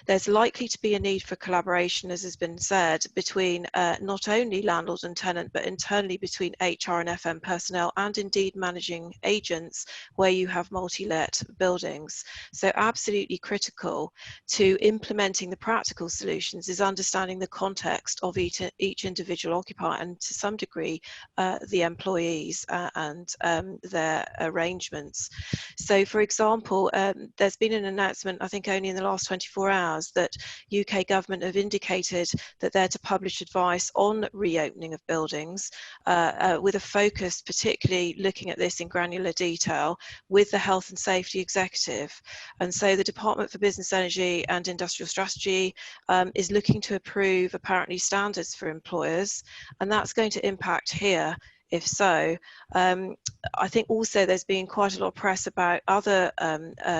there's likely to be a need for collaboration, as has been said, between not only landlord and tenant, but internally between HR and FM personnel, and indeed managing agents where you have multi-let buildings. So absolutely critical to implementing the practical solutions is understanding the context of each individual occupier, and to some degree the employees and their arrangements. So for example, there's been an announcement, I think only in the last 24 hours, that UK government have indicated that they're to publish advice on reopening of buildings with a focus particularly looking at this in granular detail with the Health and Safety Executive. And so the Department for Business, Energy and Industrial Strategy is looking to approve apparently standards for employers, and that's going to impact here. If so, I think also there's been quite a lot of press about other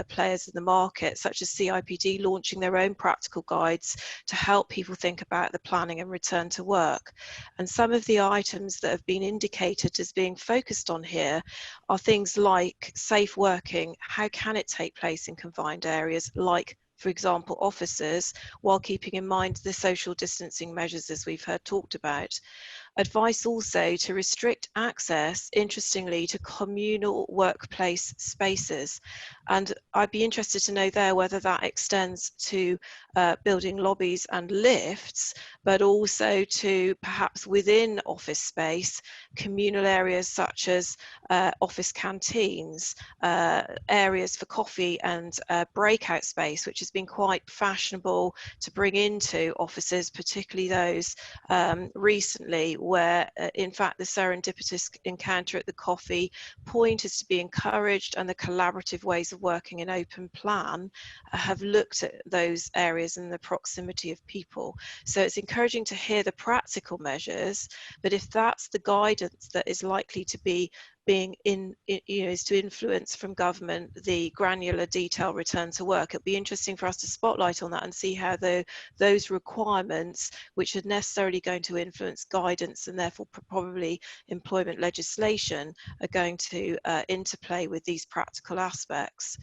players in the market, such as CIPD, launching their own practical guides to help people think about the planning and return to work. And some of the items that have been indicated as being focused on here are things like safe working. How can it take place in confined areas, like, for example, offices, while keeping in mind the social distancing measures as we've heard talked about. Advice also to restrict access, interestingly, to communal workplace spaces. And I'd be interested to know there whether that extends to building lobbies and lifts, but also to perhaps within office space, communal areas such as office canteens, areas for coffee and breakout space, which has been quite fashionable to bring into offices, particularly those recently where in fact the serendipitous encounter at the coffee point is to be encouraged, and the collaborative ways of working in open plan have looked at those areas and the proximity of people. So it's encouraging to hear the practical measures, but if that's the guidance that is likely to be is to influence from government the granular detail return to work, it'll be interesting for us to spotlight on that and see how those requirements, which are necessarily going to influence guidance and therefore probably employment legislation, are going to interplay with these practical aspects.